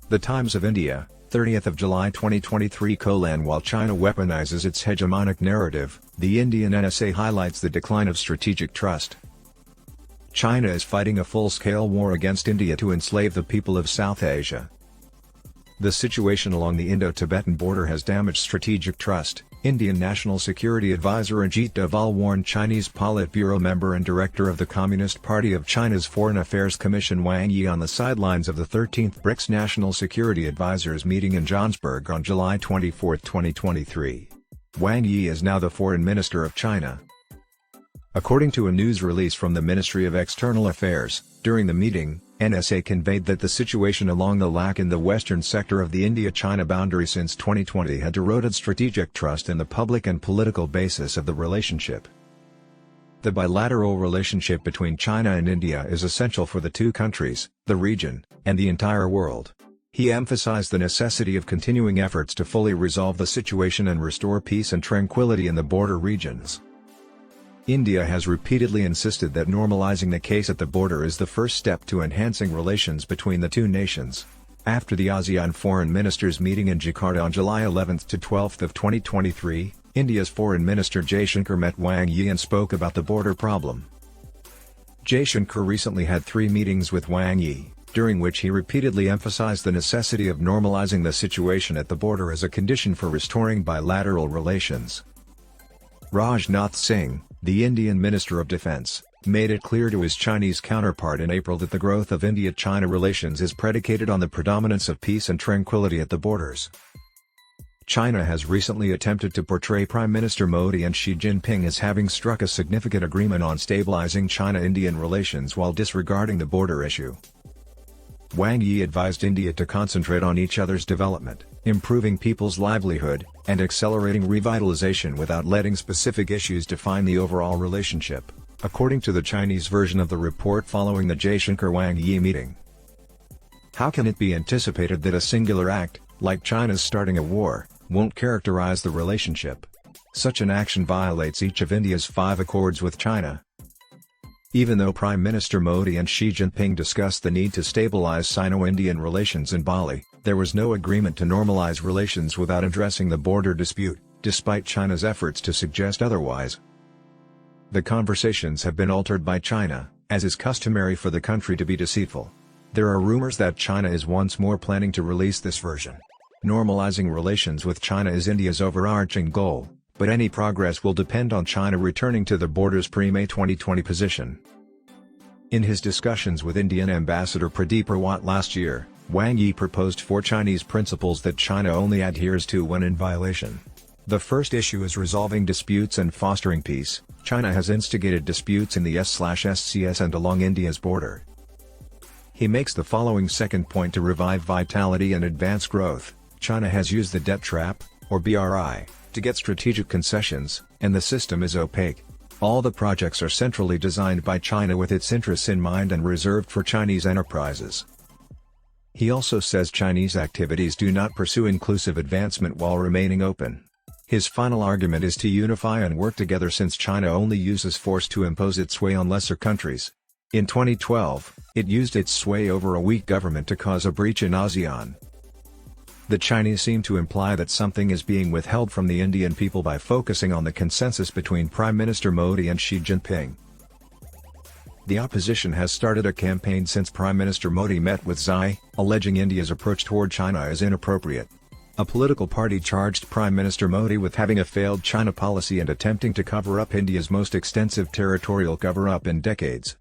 The Times of India, 30th of July 2023. While China weaponizes its hegemonic narrative, the Indian NSA highlights the decline of strategic trust. China is fighting a full-scale war against India to enslave the people of South Asia. The situation along the Indo-Tibetan border has damaged strategic trust, Indian National Security Advisor Ajit Doval warned Chinese Polit Bureau member and director of the Communist Party of China's Foreign Affairs Commission Wang Yi on the sidelines of the 13th BRICS National Security Advisors meeting in Johnsburg on July 24, 2023. Wang Yi is now the Foreign Minister of China. According to a news release from the Ministry of External Affairs, during the meeting, NSA conveyed that the situation along the LAC in the western sector of the India-China boundary since 2020 had eroded strategic trust in the public and political basis of the relationship. The bilateral relationship between China and India is essential for the two countries, the region, and the entire world. He emphasized the necessity of continuing efforts to fully resolve the situation and restore peace and tranquility in the border regions. India has repeatedly insisted that normalizing the case at the border is the first step to enhancing relations between the two nations. After the ASEAN foreign ministers meeting in Jakarta on July 11 to 12 of 2023, India's Foreign Minister Jaishankar met Wang Yi and spoke about the border problem. Jaishankar recently had 3 meetings with Wang Yi, during which he repeatedly emphasized the necessity of normalizing the situation at the border as a condition for restoring bilateral relations. Rajnath Singh, the Indian Minister of Defence, made it clear to his Chinese counterpart in April that the growth of India-China relations is predicated on the predominance of peace and tranquility at the borders. China has recently attempted to portray Prime Minister Modi and Xi Jinping as having struck a significant agreement on stabilizing China-Indian relations while disregarding the border issue. Wang Yi advised India to concentrate on each other's development, improving people's livelihood, and accelerating revitalization without letting specific issues define the overall relationship, according to the Chinese version of the report following the Jaishankar-Wang Yi meeting. How can it be anticipated that a singular act, like China's starting a war, won't characterize the relationship? Such an action violates each of India's 5 accords with China. Even though Prime Minister Modi and Xi Jinping discussed the need to stabilize Sino-Indian relations in Bali, there was no agreement to normalize relations without addressing the border dispute, despite China's efforts to suggest otherwise. The conversations have been altered by China, as is customary for the country to be deceitful. There are rumors that China is once more planning to release this version. Normalizing relations with China is India's overarching goal, but any progress will depend on China returning to the border's pre-May 2020 position. In his discussions with Indian Ambassador Pradeep Rawat last year, Wang Yi proposed 4 Chinese principles that China only adheres to when in violation. The first issue is resolving disputes and fostering peace. China has instigated disputes in the S/SCS and along India's border. He makes the following second point to revive vitality and advance growth. China has used the debt trap, or BRI, to get strategic concessions, and the system is opaque. All the projects are centrally designed by China with its interests in mind and reserved for Chinese enterprises. He also says Chinese activities do not pursue inclusive advancement while remaining open. His final argument is to unify and work together since China only uses force to impose its sway on lesser countries. In 2012, it used its sway over a weak government to cause a breach in ASEAN. The Chinese seem to imply that something is being withheld from the Indian people by focusing on the consensus between Prime Minister Modi and Xi Jinping. The opposition has started a campaign since Prime Minister Modi met with Xi, alleging India's approach toward China is inappropriate. A political party charged Prime Minister Modi with having a failed China policy and attempting to cover up India's most extensive territorial cover-up in decades.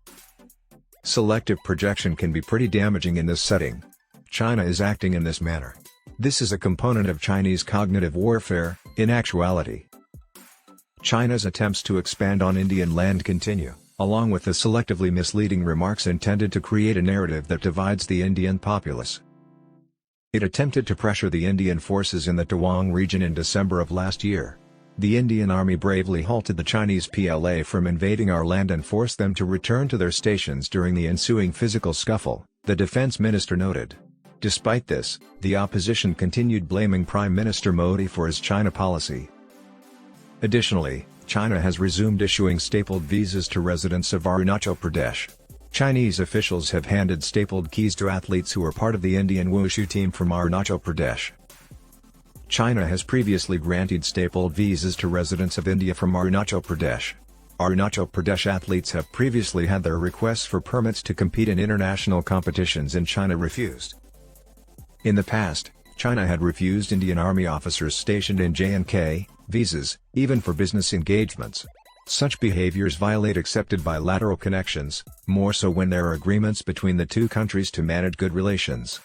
Selective projection can be pretty damaging in this setting. China is acting in this manner. This is a component of Chinese cognitive warfare, in actuality. China's attempts to expand on Indian land continue, along with the selectively misleading remarks intended to create a narrative that divides the Indian populace. It attempted to pressure the Indian forces in the Tawang region in December of last year. The Indian Army bravely halted the Chinese PLA from invading our land and forced them to return to their stations during the ensuing physical scuffle, the defense minister noted. Despite this, the opposition continued blaming Prime Minister Modi for his China policy. Additionally, China has resumed issuing stapled visas to residents of Arunachal Pradesh. Chinese officials have handed stapled keys to athletes who are part of the Indian wushu team from Arunachal Pradesh. China has previously granted stapled visas to residents of India from Arunachal Pradesh. Arunachal Pradesh athletes have previously had their requests for permits to compete in international competitions in China refused. In the past, China had refused Indian Army officers stationed in J&K visas, even for business engagements. Such behaviors violate accepted bilateral connections, more so when there are agreements between the two countries to manage good relations.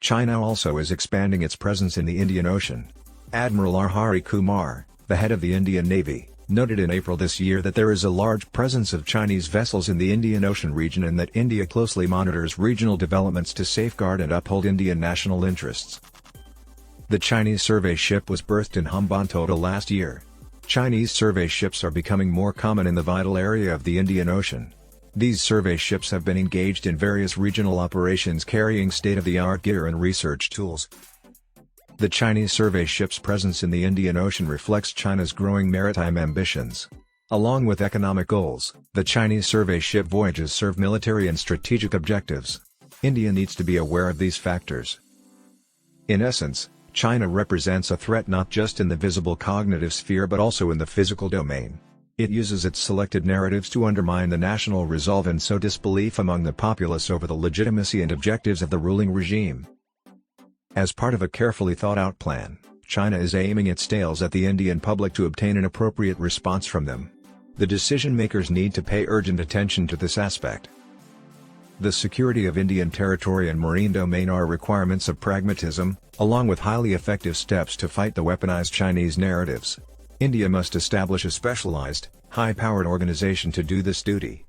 China also is expanding its presence in the Indian Ocean. Admiral R. Hari Kumar, the head of the Indian Navy, noted in April this year that there is a large presence of Chinese vessels in the Indian Ocean region and that India closely monitors regional developments to safeguard and uphold Indian national interests. The Chinese survey ship was berthed in Hambantota last year. Chinese survey ships are becoming more common in the vital area of the Indian Ocean. These survey ships have been engaged in various regional operations carrying state-of-the-art gear and research tools. The Chinese survey ship's presence in the Indian Ocean reflects China's growing maritime ambitions. Along with economic goals, the Chinese survey ship voyages serve military and strategic objectives. India needs to be aware of these factors. In essence, China represents a threat not just in the visible cognitive sphere but also in the physical domain. It uses its selected narratives to undermine the national resolve and sow disbelief among the populace over the legitimacy and objectives of the ruling regime. As part of a carefully thought-out plan, China is aiming its tails at the Indian public to obtain an appropriate response from them. The decision-makers need to pay urgent attention to this aspect. The security of Indian territory and marine domain are requirements of pragmatism, along with highly effective steps to fight the weaponized Chinese narratives. India must establish a specialized, high-powered organization to do this duty.